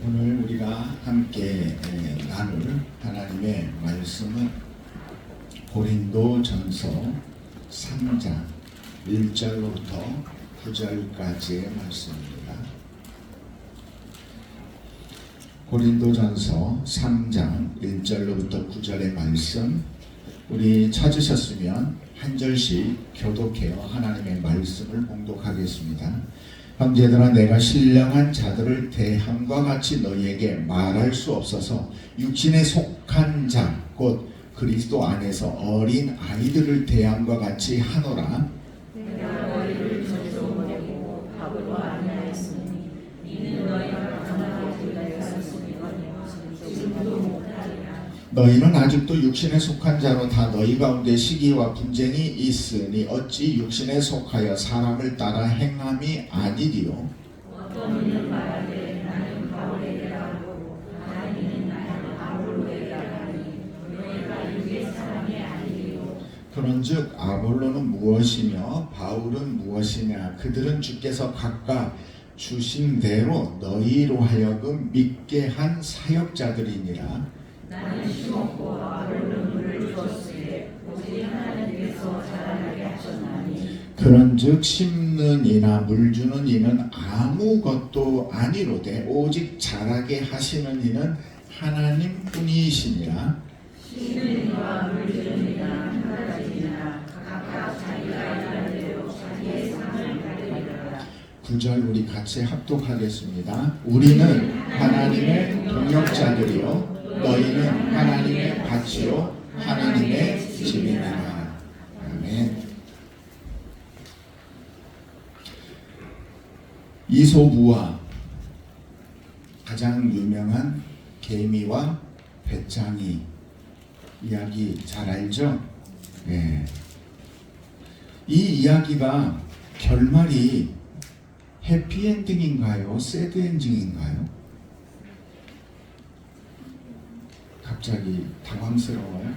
오늘 우리가 함께 나눌 하나님의 말씀은 고린도전서 3장 1절로부터 9절까지의 말씀입니다. 고린도전서 3장 1절로부터 9절의 말씀, 우리 찾으셨으면 한 절씩 교독해요. 하나님의 말씀을 봉독하겠습니다. 형제들아, 내가 신령한 자들을 대함과 같이 너희에게 말할 수 없어서 육신에 속한 자 곧 그리스도 안에서 어린 아이들을 대함과 같이 하노라. 내가 너희를 저주하고 밥으로 안내하였으니 이는 너희가 감당하지 못하였으니거니와 지금도 못하리라. 너희는 아직도 육신에 속한 자로 다 너희 가운데 시기와 분쟁이 있으니 어찌 육신에 속하여 사람을 따라 행함이 아니리요. 어떤 이는 말하되 나는 바울에게 하고 다른 이는 나는 아볼로에게 하니 너희가 육의 사람이 아니리요. 그런즉 아볼로는 무엇이며 바울은 무엇이냐? 그들은 주께서 각각 주신 대로 너희로 하여금 믿게 한 사역자들이니라. 나는 심었고 아볼로는 물을 주었으되 오직 하나님께서 자라나게 하셨나니. 그런즉 심는 이나 물 주는 이는 아무것도 아니로되 오직 자라게 하시는 이는 하나님뿐이시니라. 심는 이와 물 주는 이는 한 가지니라. 각각 자기가 일한 대로 자기의 상을 받으리라. 9절 우리 같이 합독하겠습니다. 우리는 하나님의 동역자들이요 너희는 하나님의 밭이요 하나님의 집이니라. 아멘. 이솝우와 가장 유명한 개미와 배짱이 이야기 잘 알죠? 네. 이 이야기가 결말이 해피엔딩인가요? 새드엔딩인가요? 갑자기 당황스러워요?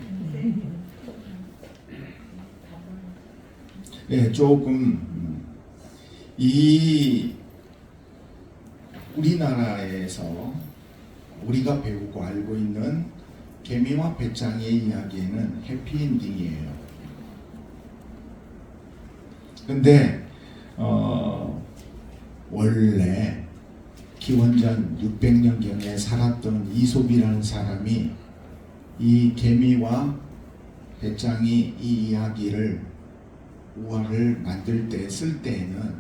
네, 조금 우리나라에서 우리가 배우고 알고 있는 개미와 배짱이의 이야기는 해피엔딩이에요. 근데 원래 기원전 600년경에 살았던 이솝이라는 사람이 이 개미와 배짱이 이 이야기를 우화를 만들 때 쓸 때에는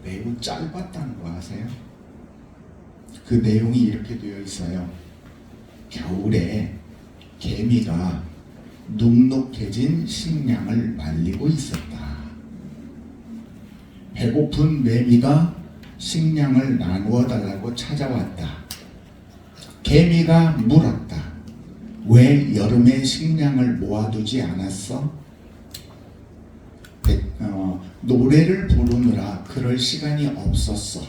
매우 짧았다는 거 아세요? 그 내용이 이렇게 되어 있어요. 겨울에 개미가 눅눅해진 식량을 말리고 있었다. 배고픈 매미가 식량을 나누어 달라고 찾아왔다. 개미가 물었다. 왜 여름에 식량을 모아두지 않았어? 노래를 부르느라 그럴 시간이 없었어.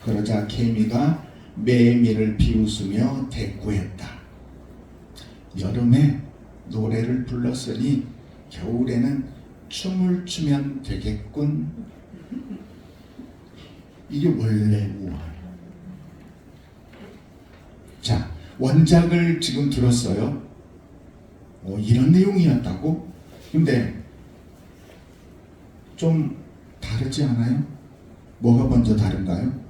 그러자 개미가 매미를 비웃으며 대꾸했다. 여름에 노래를 불렀으니 겨울에는 춤을 추면 되겠군. 이게 원래 우화예요. 자, 원작을 지금 들었어요. 이런 내용이었다고? 근데 좀 다르지 않아요? 뭐가 먼저 다른가요?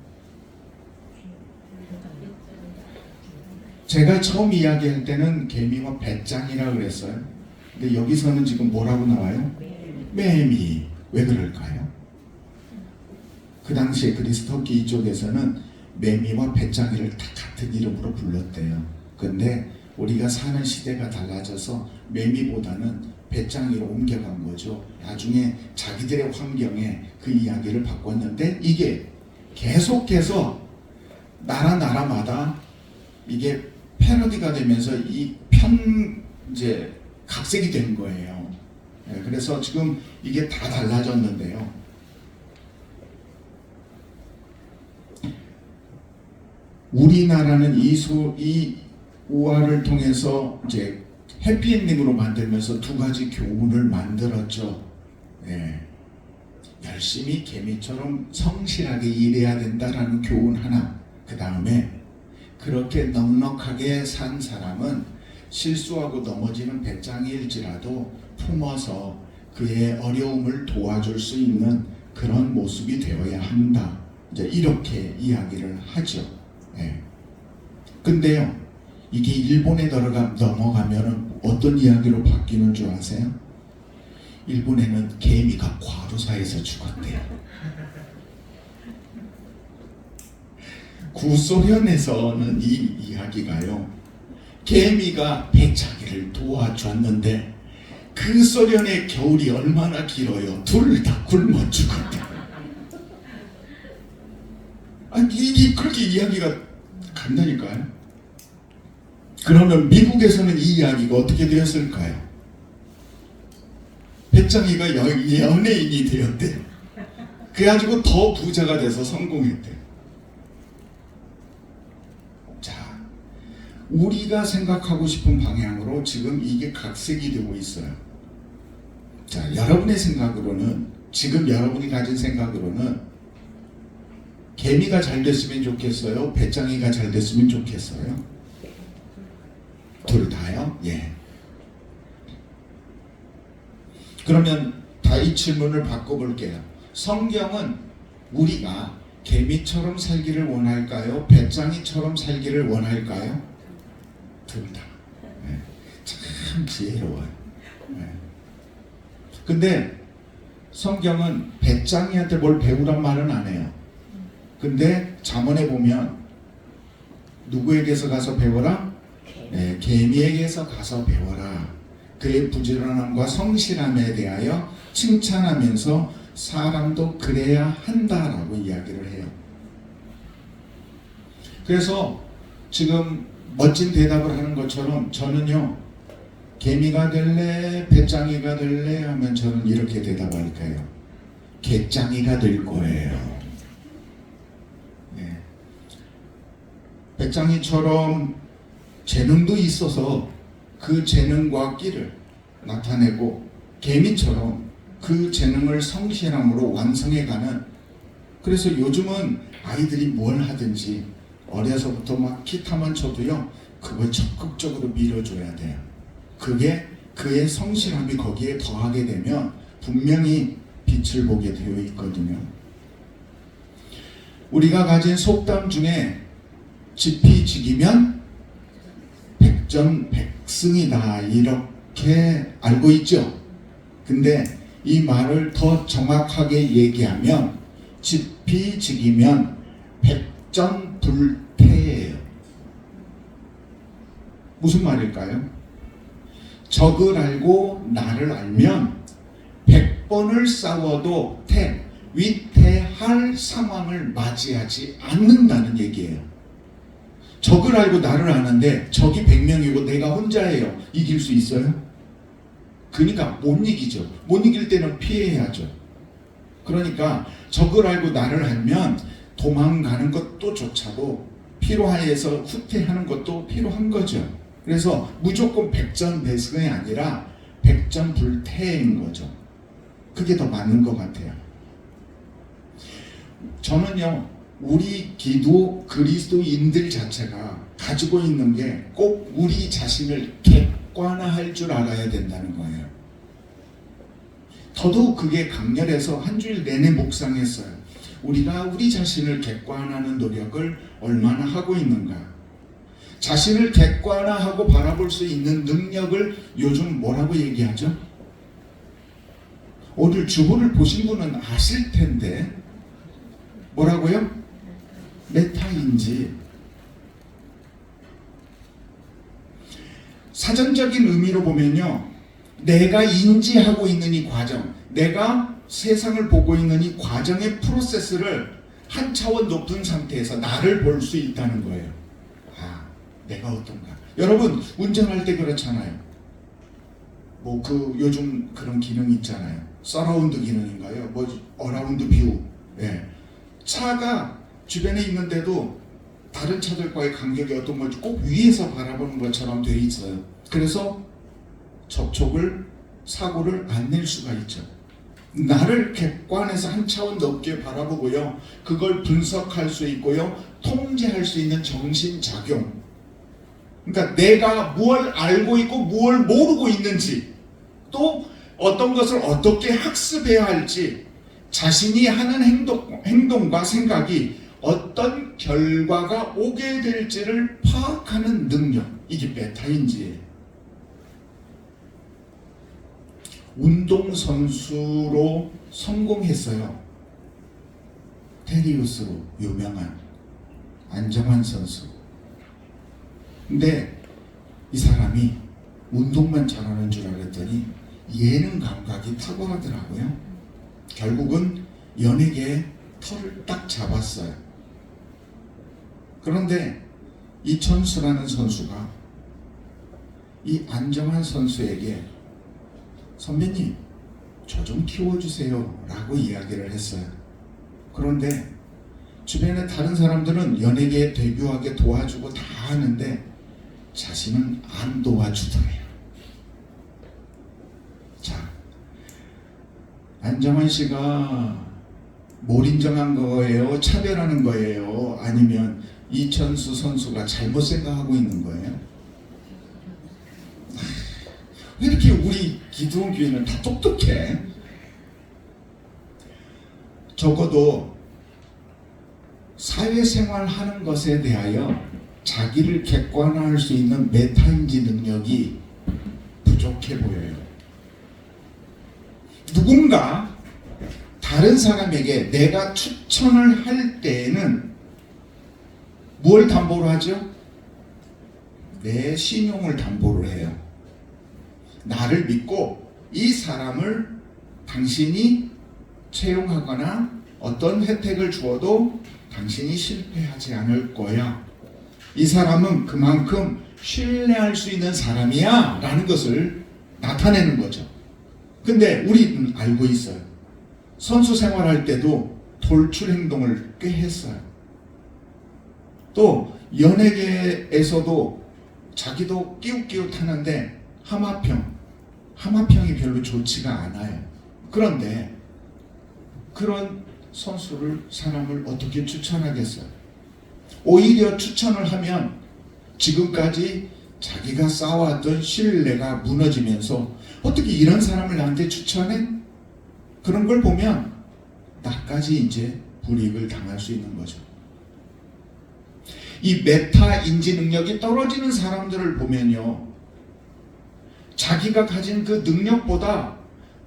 제가 처음 이야기할 때는 개미와 배짱이라고 그랬어요. 근데 여기서는 지금 뭐라고 나와요? 매미. 왜 그럴까요? 그 당시에 그리스도기 이쪽에서는 매미와 배짱이를 다 같은 이름으로 불렀대요. 근데 우리가 사는 시대가 달라져서 매미보다는 배짱이로 옮겨간 거죠. 나중에 자기들의 환경에 그 이야기를 바꿨는데 이게 계속해서 나라마다 이게 패러디가 되면서 이제 각색이 된 거예요. 그래서 지금 이게 다 달라졌는데요. 우리나라는 이 우화를 통해서 이제 해피엔딩으로 만들면서 두 가지 교훈을 만들었죠. 네. 열심히 개미처럼 성실하게 일해야 된다라는 교훈 하나, 그 다음에 그렇게 넉넉하게 산 사람은 실수하고 넘어지는 배짱이일지라도 품어서 그의 어려움을 도와줄 수 있는 그런 모습이 되어야 한다. 이제 이렇게 이야기를 하죠. 예. 근데요, 이게 일본에 넘어가면은 어떤 이야기로 바뀌는 줄 아세요? 일본에는 개미가 과로사에서 죽었대요. 구소련에서는 이 이야기가요, 개미가 배짱이를 도와줬는데 그 소련의 겨울이 얼마나 길어요. 둘 다 굶어 죽었대. 아니 이게 그렇게 이야기가 간다니까요. 그러면 미국에서는 이 이야기가 어떻게 되었을까요? 배짱이가 연예인이 되었대요. 그래가지고 더 부자가 돼서 성공했대요. 자, 우리가 생각하고 싶은 방향으로 지금 이게 각색이 되고 있어요. 자, 여러분의 생각으로는, 지금 여러분이 가진 생각으로는 개미가 잘 됐으면 좋겠어요? 배짱이가 잘 됐으면 좋겠어요? 둘 다요? 예. 그러면 다 이 질문을 바꿔볼게요. 성경은 우리가 개미처럼 살기를 원할까요? 배짱이처럼 살기를 원할까요? 둘 다. 네. 참 지혜로워요. 네. 근데 성경은 배짱이한테 뭘 배우란 말은 안 해요. 근데 잠언에 보면 누구에게서 가서 배워라? 네, 개미에게서 가서 배워라. 그의 부지런함과 성실함에 대하여 칭찬하면서 사람도 그래야 한다라고 이야기를 해요. 그래서 지금 멋진 대답을 하는 것처럼 저는요, 개미가 될래 배짱이가 될래 하면 저는 이렇게 대답할 거예요. 개짱이가 될 거예요. 네. 배짱이처럼 재능도 있어서 그 재능과 끼를 나타내고 개미처럼 그 재능을 성실함으로 완성해가는, 그래서 요즘은 아이들이 뭘 하든지 어려서부터 막 기타만 쳐도요, 그걸 적극적으로 밀어줘야 돼요. 그게 그의 성실함이 거기에 더하게 되면 분명히 빛을 보게 되어 있거든요. 우리가 가진 속담 중에 지피지기면 백전백승이다 이렇게 알고 있죠. 근데 이 말을 더 정확하게 얘기하면 지피지기면 백전불태예요. 무슨 말일까요? 적을 알고 나를 알면 100번을 싸워도 위태할 상황을 맞이하지 않는다는 얘기예요. 적을 알고 나를 아는데 적이 100명이고 내가 혼자예요. 이길 수 있어요? 그러니까 못 이기죠. 못 이길 때는 피해야죠. 그러니까 적을 알고 나를 알면 도망가는 것도 좋차고 피로하여서 후퇴하는 것도 필요한 거죠. 그래서 무조건 백전백승이 아니라 백전불태인 거죠. 그게 더 맞는 것 같아요. 저는요, 우리 기도 그리스도인들 자체가 가지고 있는 게 꼭 우리 자신을 객관화할 줄 알아야 된다는 거예요. 더더욱 그게 강렬해서 한 주일 내내 묵상했어요. 우리가 우리 자신을 객관화하는 노력을 얼마나 하고 있는가. 자신을 객관화하고 바라볼 수 있는 능력을 요즘 뭐라고 얘기하죠? 오늘 주보를 보신 분은 아실 텐데 뭐라고요? 메타인지. 사전적인 의미로 보면요, 내가 인지하고 있는 이 과정, 내가 세상을 보고 있는 이 과정의 프로세스를 한 차원 높은 상태에서 나를 볼 수 있다는 거예요. 아, 내가 어떤가. 여러분 운전할 때 그렇잖아요. 뭐 그 요즘 그런 기능 있잖아요. 서라운드 기능인가요? 뭐 어라운드 뷰. 예. 차가 주변에 있는데도 다른 차들과의 간격이 어떤 건지 꼭 위에서 바라보는 것처럼 되어 있어요. 그래서 사고를 안 낼 수가 있죠. 나를 객관에서 한 차원 높게 바라보고요. 그걸 분석할 수 있고요. 통제할 수 있는 정신작용. 그러니까 내가 무엇을 알고 있고 무엇을 모르고 있는지, 또 어떤 것을 어떻게 학습해야 할지, 자신이 하는 행동과 생각이 어떤 결과가 오게 될지를 파악하는 능력, 이게 메타인지예요. 운동선수로 성공했어요. 테리우스로 유명한 안정환 선수. 근데 이 사람이 운동만 잘하는 줄 알았더니 예능 감각이 탁월하더라고요. 결국은 연예계에 털을 딱 잡았어요. 그런데 이천수라는 선수가 이 안정환 선수에게 선배님, 저 좀 키워주세요 라고 이야기를 했어요. 그런데 주변에 다른 사람들은 연예계에 데뷔하게 도와주고 다 하는데 자신은 안 도와주더래요. 자, 안정환 씨가 뭘 인정한 거예요? 차별하는 거예요? 아니면 이천수 선수가 잘못 생각하고 있는 거예요? 왜 이렇게 우리 기도원 교회는 다 똑똑해? 적어도 사회생활 하는 것에 대하여 자기를 객관화할 수 있는 메타인지 능력이 부족해 보여요. 누군가 다른 사람에게 내가 추천을 할 때에는 뭘 담보로 하죠? 내 신용을 담보로 해요. 나를 믿고 이 사람을 당신이 채용하거나 어떤 혜택을 주어도 당신이 실패하지 않을 거야. 이 사람은 그만큼 신뢰할 수 있는 사람이야 라는 것을 나타내는 거죠. 근데 우리는 알고 있어요. 선수 생활할 때도 돌출 행동을 꽤 했어요. 또 연예계에서도 자기도 끼웃끼웃하는데 하마평이 별로 좋지가 않아요. 그런데 그런 사람을 어떻게 추천하겠어요? 오히려 추천을 하면 지금까지 자기가 쌓아왔던 신뢰가 무너지면서 어떻게 이런 사람을 나한테 추천해? 그런 걸 보면 나까지 이제 불이익을 당할 수 있는 거죠. 이 메타 인지 능력이 떨어지는 사람들을 보면요, 자기가 가진 그 능력보다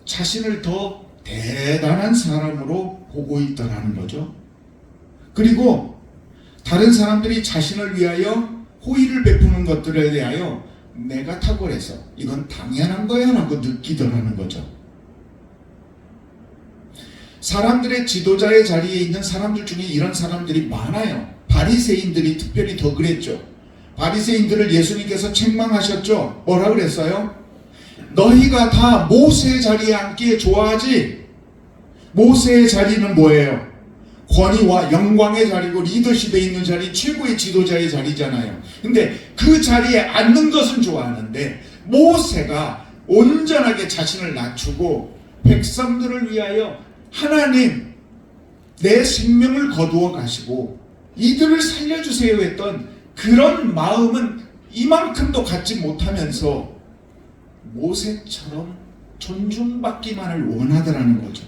자신을 더 대단한 사람으로 보고 있더라는 거죠. 그리고 다른 사람들이 자신을 위하여 호의를 베푸는 것들에 대하여 내가 탁월해서 이건 당연한 거야 라고 느끼더라는 거죠. 사람들의 지도자의 자리에 있는 사람들 중에 이런 사람들이 많아요. 바리새인들이 특별히 더 그랬죠. 바리새인들을 예수님께서 책망하셨죠. 뭐라 그랬어요? 너희가 다 모세의 자리에 앉기에 좋아하지? 모세의 자리는 뭐예요? 권위와 영광의 자리고 리더십에 있는 자리, 최고의 지도자의 자리잖아요. 근데 그 자리에 앉는 것은 좋아하는데 모세가 온전하게 자신을 낮추고 백성들을 위하여 하나님 내 생명을 거두어 가시고 이들을 살려주세요 했던 그런 마음은 이만큼도 갖지 못하면서 모세처럼 존중받기만을 원하더라는 거죠.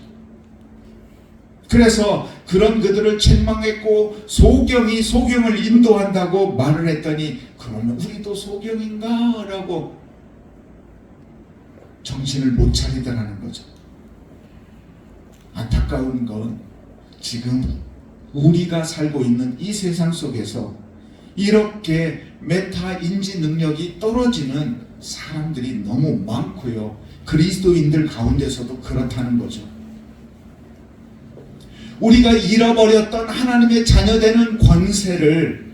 그래서 그런 그들을 책망했고 소경을 인도한다고 말을 했더니 그러면 우리도 소경인가? 라고 정신을 못 차리더라는 거죠. 안타까운 건 지금 우리가 살고 있는 이 세상 속에서 이렇게 메타 인지 능력이 떨어지는 사람들이 너무 많고요. 그리스도인들 가운데서도 그렇다는 거죠. 우리가 잃어버렸던 하나님의 자녀되는 권세를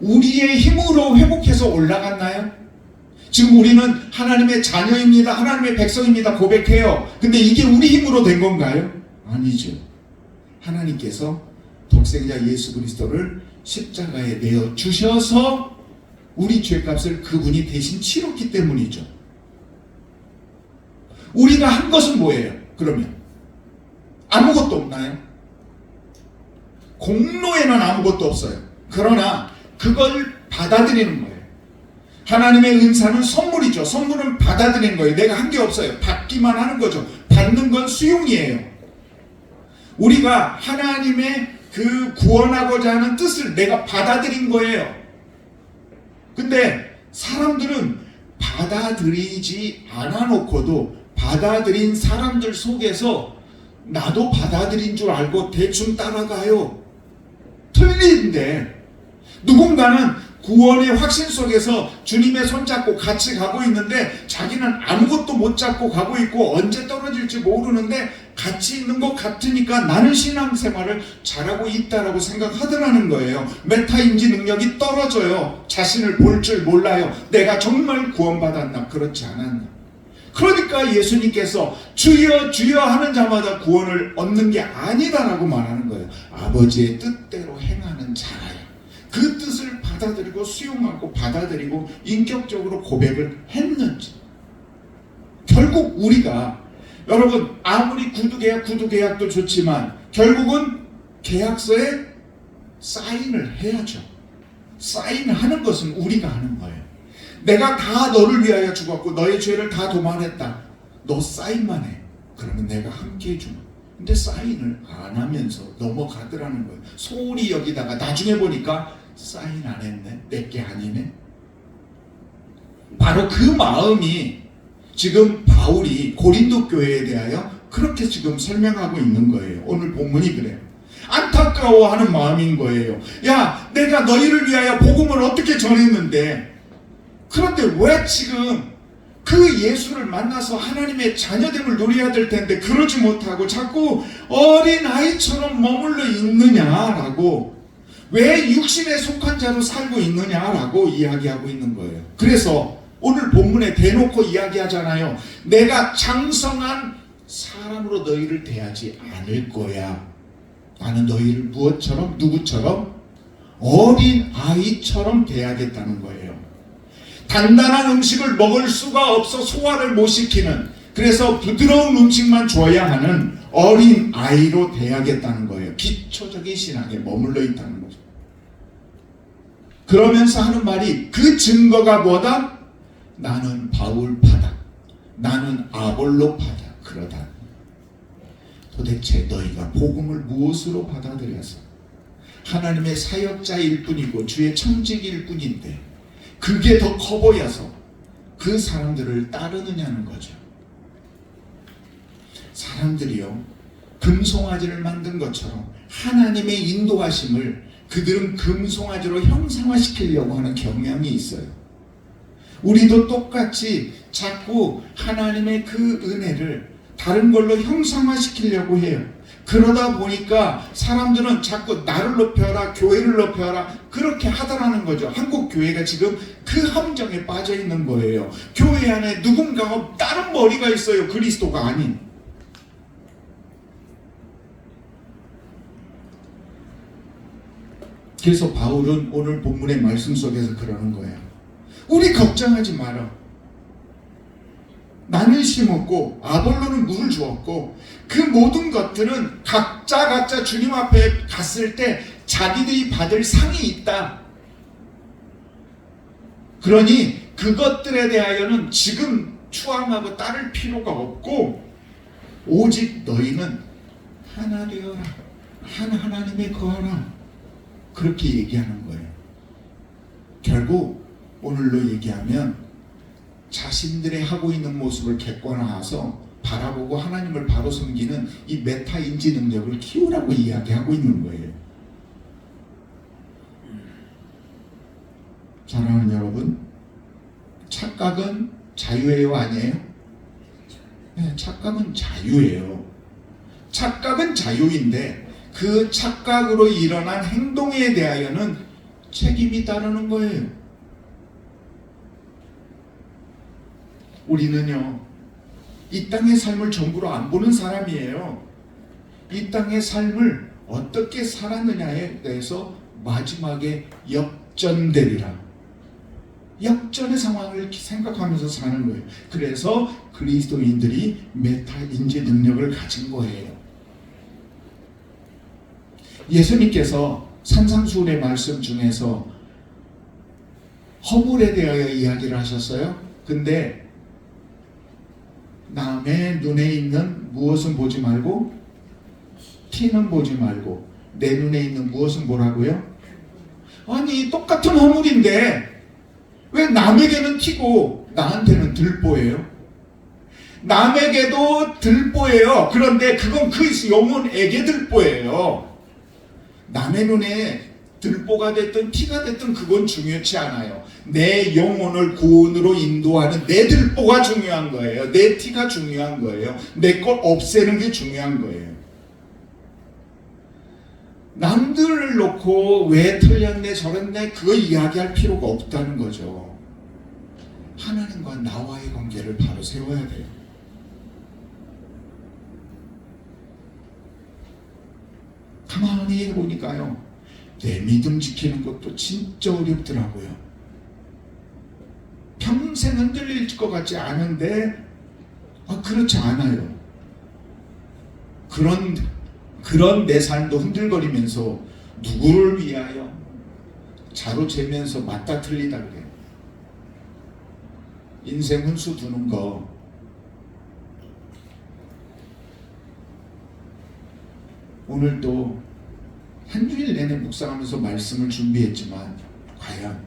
우리의 힘으로 회복해서 올라갔나요? 지금 우리는 하나님의 자녀입니다. 하나님의 백성입니다. 고백해요. 근데 이게 우리 힘으로 된 건가요? 아니죠. 하나님께서 독생자 예수 그리스도를 십자가에 내어 주셔서 우리 죄값을 그분이 대신 치렀기 때문이죠. 우리가 한 것은 뭐예요? 그러면 아무것도 없나요? 공로에는 아무것도 없어요. 그러나 그걸 받아들이는 거예요. 하나님의 은사는 선물이죠. 선물은 받아들이는 거예요. 내가 한 게 없어요. 받기만 하는 거죠. 받는 건 수용이에요. 우리가 하나님의 그 구원하고자 하는 뜻을 내가 받아들인 거예요. 근데 사람들은 받아들이지 않아 놓고도 받아들인 사람들 속에서 나도 받아들인 줄 알고 대충 따라가요. 틀린데 누군가는 구원의 확신 속에서 주님의 손잡고 같이 가고 있는데 자기는 아무것도 못 잡고 가고 있고 언제 떨어질지 모르는데 같이 있는 것 같으니까 나는 신앙생활을 잘하고 있다라고 생각하더라는 거예요. 메타인지 능력이 떨어져요. 자신을 볼 줄 몰라요. 내가 정말 구원받았나 그렇지 않았나. 그러니까 예수님께서 주여 주여 하는 자마다 구원을 얻는 게 아니다라고 말하는 거예요. 아버지의 뜻대로 행하는 자라요. 그 뜻을 받아들이고 수용하고 받아들이고 인격적으로 고백을 했는지. 결국 우리가 여러분 아무리 구두계약도 좋지만 결국은 계약서에 사인을 해야죠. 사인하는 것은 우리가 하는 거예요. 내가 다 너를 위하여 죽었고 너의 죄를 다 도말했다. 너 사인만 해. 그러면 내가 함께 해주마. 근데 사인을 안 하면서 넘어가더라는 거예요. 소홀히 여기다가 나중에 보니까 사인 안 했네. 내게 아니네. 바로 그 마음이 지금 바울이 고린도 교회에 대하여 그렇게 지금 설명하고 있는 거예요. 오늘 본문이 그래요. 안타까워하는 마음인 거예요. 야, 내가 너희를 위하여 복음을 어떻게 전했는데 그런데 왜 지금 그 예수를 만나서 하나님의 자녀됨을 누려야 될 텐데 그러지 못하고 자꾸 어린 아이처럼 머물러 있느냐라고, 왜 육신에 속한 자로 살고 있느냐라고 이야기하고 있는 거예요. 그래서 오늘 본문에 대놓고 이야기하잖아요. 내가 장성한 사람으로 너희를 대하지 않을 거야. 나는 너희를 무엇처럼, 누구처럼? 어린 아이처럼 대하겠다는 거예요. 단단한 음식을 먹을 수가 없어 소화를 못 시키는, 그래서 부드러운 음식만 줘야 하는 어린 아이로 대하겠다는 거예요. 기초적인 신앙에 머물러 있다는 거죠. 그러면서 하는 말이, 그 증거가 뭐다? 나는 바울파다. 나는 아볼로파다. 그러다. 도대체 너희가 복음을 무엇으로 받아들여서 하나님의 사역자일 뿐이고 주의 청직일 뿐인데 그게 더 커 보여서 그 사람들을 따르느냐는 거죠. 사람들이요, 금송아지를 만든 것처럼 하나님의 인도하심을 그들은 금송아지로 형상화시키려고 하는 경향이 있어요. 우리도 똑같이 자꾸 하나님의 그 은혜를 다른 걸로 형상화시키려고 해요. 그러다 보니까 사람들은 자꾸 나를 높여라, 교회를 높여라, 그렇게 하더라는 거죠. 한국 교회가 지금 그 함정에 빠져 있는 거예요. 교회 안에 누군가가 다른 머리가 있어요. 그리스도가 아닌. 그래서 바울은 오늘 본문의 말씀 속에서 그러는 거예요. 우리 걱정하지 마라. 나는 심었고 아볼로는 물을 주었고 그 모든 것들은 각자 주님 앞에 갔을 때 자기들이 받을 상이 있다. 그러니 그것들에 대하여는 지금 추앙하고 따를 필요가 없고 오직 너희는 하나 되어라. 하나님의 거하라. 그렇게 얘기하는 거예요. 결국 오늘로 얘기하면 자신들의 하고 있는 모습을 객관화해서 바라보고 하나님을 바로 섬기는 이 메타 인지 능력을 키우라고 이야기하고 있는 거예요. 사랑하는 여러분, 착각은 자유예요, 아니에요? 네, 착각은 자유예요. 착각은 자유인데 그 착각으로 일어난 행동에 대하여는 책임이 따르는 거예요. 우리는요, 이 땅의 삶을 전부로 안 보는 사람이에요. 이 땅의 삶을 어떻게 살았느냐에 대해서 마지막에 역전되리라. 역전의 상황을 생각하면서 사는 거예요. 그래서 그리스도인들이 메타 인지 능력을 가진 거예요. 예수님께서 산상수훈의 말씀 중에서 허물에 대하여 이야기를 하셨어요. 근데 남의 눈에 있는 무엇은 보지 말고 티는 보지 말고 내 눈에 있는 무엇은 보라고요? 아니 똑같은 허물인데 왜 남에게는 티고 나한테는 들보예요? 남에게도 들보예요. 그런데 그건 그 영혼에게 들보예요. 남의 눈에 들보가 됐든 티가 됐든 그건 중요치 않아요. 내 영혼을 구원으로 인도하는 내 들보가 중요한 거예요. 내 티가 중요한 거예요. 내 걸 없애는 게 중요한 거예요. 남들을 놓고 왜 틀렸네 저랬네 그거 이야기할 필요가 없다는 거죠. 하나님과 나와의 관계를 바로 세워야 돼요. 가만히 해보니까요, 내 믿음 지키는 것도 진짜 어렵더라고요. 평생 흔들릴 것 같지 않은데 그렇지 않아요. 그런 내 삶도 흔들거리면서 누구를 위하여 자로 재면서 맞다 틀리다 그래요. 인생 훈수 두는 거 오늘도 한 주일 내내 묵상하면서 말씀을 준비했지만 과연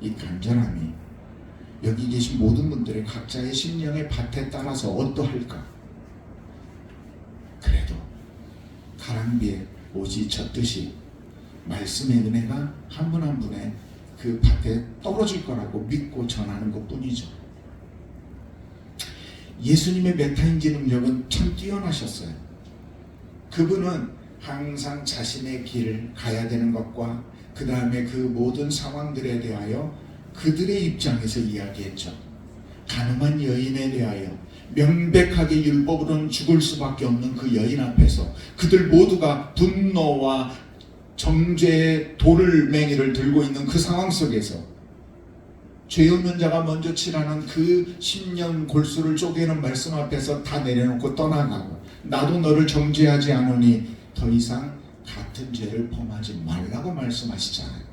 이 간절함이 여기 계신 모든 분들의 각자의 심령의 밭에 따라서 어떠할까? 그래도 가랑비에 오지 젖듯이 말씀의 은혜가 한 분 한 분의 그 밭에 떨어질 거라고 믿고 전하는 것뿐이죠. 예수님의 메타인지 능력은 참 뛰어나셨어요. 그분은 항상 자신의 길을 가야 되는 것과 그 다음에 그 모든 상황들에 대하여 그들의 입장에서 이야기했죠. 가늠한 여인에 대하여 명백하게 율법으로는 죽을 수밖에 없는 그 여인 앞에서 그들 모두가 분노와 정죄의 돌을맹이를 들고 있는 그 상황 속에서 죄 없는 자가 먼저 치라는 그 10년 골수를 쪼개는 말씀 앞에서 다 내려놓고 떠나가고 나도 너를 정죄하지 않으니 더 이상 같은 죄를 범하지 말라고 말씀하시잖아요.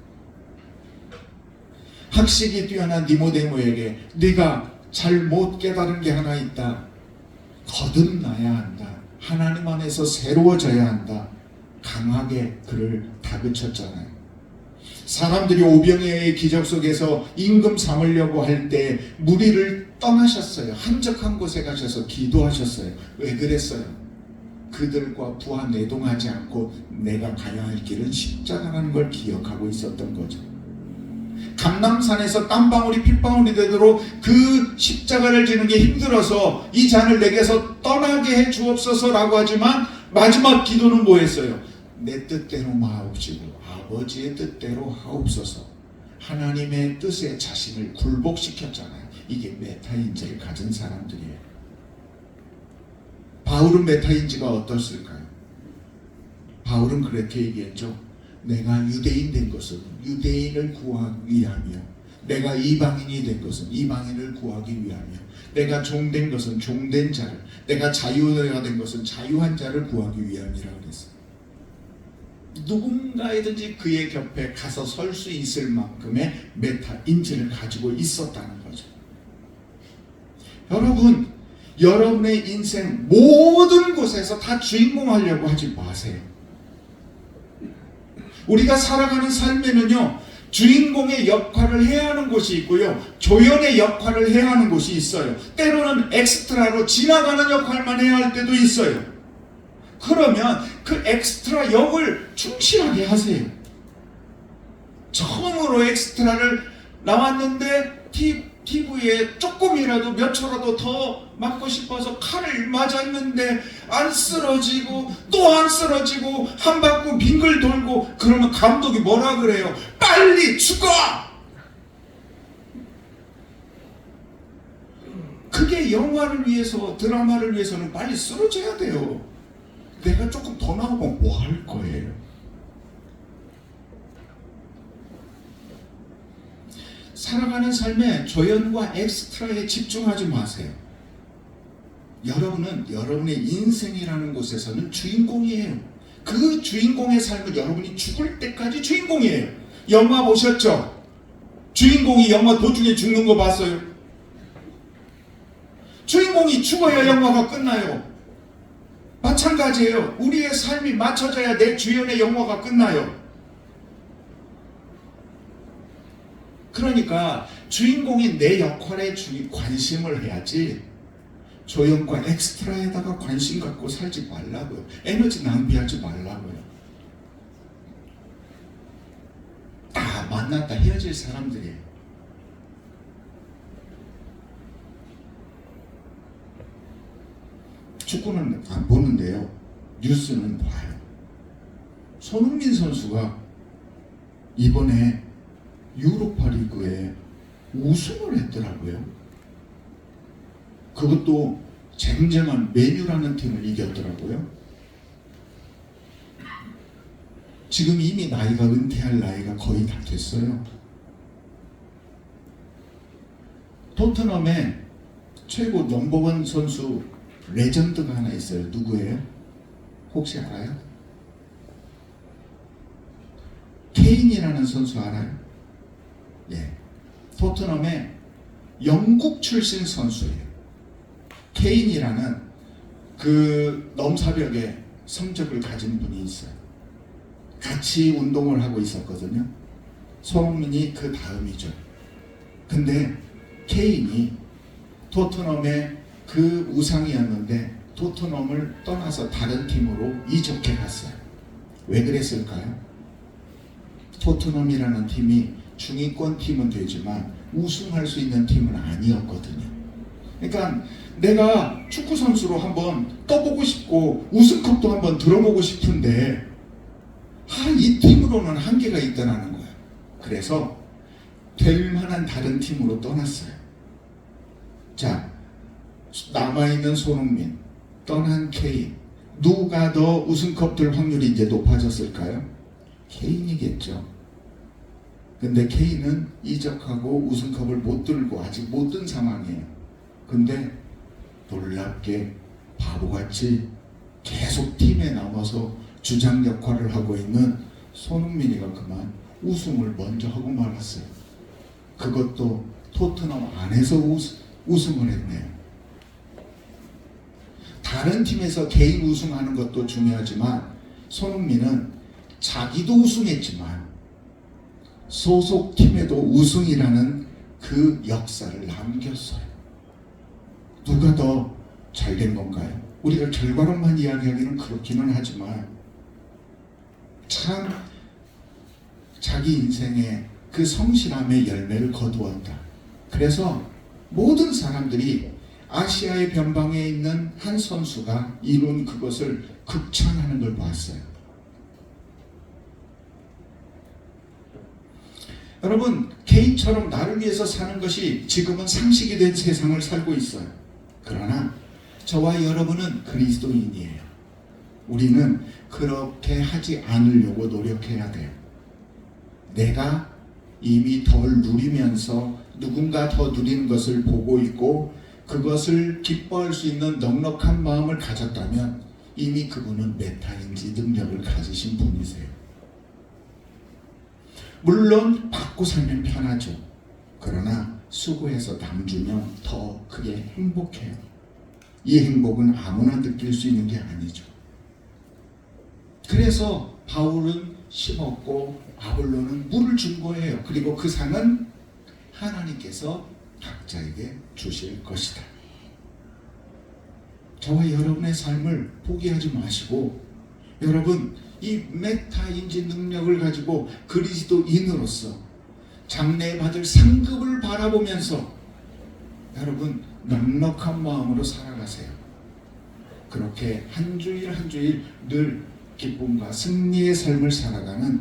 학식이 뛰어난 니모데모에게 네가 잘 못 깨달은 게 하나 있다. 거듭나야 한다. 하나님 안에서 새로워져야 한다. 강하게 그를 다그쳤잖아요. 사람들이 오병이어의 기적 속에서 임금 삼으려고 할 때 무리를 떠나셨어요. 한적한 곳에 가셔서 기도하셨어요. 왜 그랬어요? 그들과 부하 내동하지 않고 내가 가야 할 길은 십자가라는 걸 기억하고 있었던 거죠. 감람산에서 땀방울이 핏방울이 되도록 그 십자가를 지는 게 힘들어서 이 잔을 내게서 떠나게 해 주옵소서라고 하지만 마지막 기도는 뭐였어요? 내 뜻대로 마옵시고 아버지의 뜻대로 하옵소서. 하나님의 뜻에 자신을 굴복시켰잖아요. 이게 메타인지를 가진 사람들이에요. 바울은 메타인지가 어떻을까요? 바울은 그렇게 얘기했죠. 내가 유대인 된 것은 유대인을 구하기 위하며 내가 이방인이 된 것은 이방인을 구하기 위하며 내가 종된 것은 종된 자를 내가 자유가 된 것은 자유한 자를 구하기 위함이라고 그랬어요. 누군가이든지 그의 곁에 가서 설 수 있을 만큼의 메타인지를 가지고 있었다는 거죠. 여러분, 여러분의 인생 모든 곳에서 다 주인공 하려고 하지 마세요. 우리가 살아가는 삶에는요, 주인공의 역할을 해야 하는 곳이 있고요, 조연의 역할을 해야 하는 곳이 있어요. 때로는 엑스트라로 지나가는 역할만 해야 할 때도 있어요. 그러면 그 엑스트라 역을 충실하게 하세요. 처음으로 엑스트라를 나왔는데 TV에 조금이라도 몇 초라도 더 맞고 싶어서 칼을 맞았는데 안 쓰러지고 또 안 쓰러지고 한 바퀴 빙글 돌고 그러면 감독이 뭐라 그래요? 빨리 죽어! 그게 영화를 위해서 드라마를 위해서는 빨리 쓰러져야 돼요. 내가 조금 더 나오면 뭐 할 거예요? 살아가는 삶에 조연과 엑스트라에 집중하지 마세요. 여러분은 여러분의 인생이라는 곳에서는 주인공이에요. 그 주인공의 삶은 여러분이 죽을 때까지 주인공이에요. 영화 보셨죠? 주인공이 영화 도중에 죽는 거 봤어요? 주인공이 죽어야 영화가 끝나요. 마찬가지예요. 우리의 삶이 맞춰져야 내 주연의 영화가 끝나요. 그러니까 주인공이 내 역할에 관심을 해야지 조연과 엑스트라에다가 관심 갖고 살지 말라고요. 에너지 낭비하지 말라고요. 다 만났다 헤어질 사람들이에요. 축구는 안 보는데요. 뉴스는 봐요. 손흥민 선수가 이번에 유로파 리그에 우승을 했더라고요. 그것도 쟁쟁한 맨유라는 팀을 이겼더라고요. 지금 이미 나이가 은퇴할 나이가 거의 다 됐어요. 토트넘에 최고 넘버원 선수 레전드가 하나 있어요. 누구예요? 혹시 알아요? 케인이라는 선수 알아요? 예. 토트넘의 영국 출신 선수예요. 케인이라는 그 넘사벽의 성적을 가진 분이 있어요. 같이 운동을 하고 있었거든요. 손흥민이 그 다음이죠. 근데 케인이 토트넘의 그 우상이었는데 토트넘을 떠나서 다른 팀으로 이적해 갔어요. 왜 그랬을까요? 토트넘이라는 팀이 중위권 팀은 되지만 우승할 수 있는 팀은 아니었거든요. 그러니까 내가 축구 선수로 한번 떠보고 싶고 우승컵도 한번 들어보고 싶은데 이 팀으로는 한계가 있다는 거예요. 그래서 될 만한 다른 팀으로 떠났어요. 자, 남아있는 손흥민, 떠난 케인, 누가 더 우승컵 들 확률이 이제 높아졌을까요? 케인이겠죠. 근데 케인은 이적하고 우승컵을 못 들고 아직 못 든 상황이에요. 근데 놀랍게 바보같이 계속 팀에 남아서 주장 역할을 하고 있는 손흥민이가 그만 우승을 먼저 하고 말았어요. 그것도 토트넘 안에서 우승을 했네요. 다른 팀에서 개인 우승하는 것도 중요하지만 손흥민은 자기도 우승했지만 소속 팀에도 우승이라는 그 역사를 남겼어요. 누가 더 잘된 건가요? 우리가 결과론만 이야기하기는 그렇기는 하지만 참 자기 인생의 그 성실함의 열매를 거두었다. 그래서 모든 사람들이 아시아의 변방에 있는 한 선수가 이룬 그것을 극찬하는 걸 봤어요. 여러분, 개인처럼 나를 위해서 사는 것이 지금은 상식이 된 세상을 살고 있어요. 그러나 저와 여러분은 그리스도인이에요. 우리는 그렇게 하지 않으려고 노력해야 돼요. 내가 이미 덜 누리면서 누군가 더 누리는 것을 보고 있고 그것을 기뻐할 수 있는 넉넉한 마음을 가졌다면 이미 그분은 메타인지 능력을 가지신 분이세요. 물론 받고 살면 편하죠. 그러나 수고해서 남주면 더 그게 행복해요. 이 행복은 아무나 느낄 수 있는 게 아니죠. 그래서 바울은 심었고 아볼로는 물을 준 거예요. 그리고 그 상은 하나님께서 각자에게 주실 것이다. 저와 여러분의 삶을 포기하지 마시고 여러분 이 메타인지 능력을 가지고 그리스도인으로서 장래에 받을 상급을 바라보면서 여러분 넉넉한 마음으로 살아가세요. 그렇게 한 주일 한 주일 늘 기쁨과 승리의 삶을 살아가는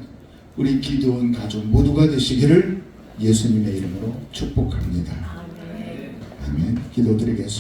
우리 기도원 가족 모두가 되시기를 예수님의 이름으로 축복합니다. 아멘. 기도드리겠습니다.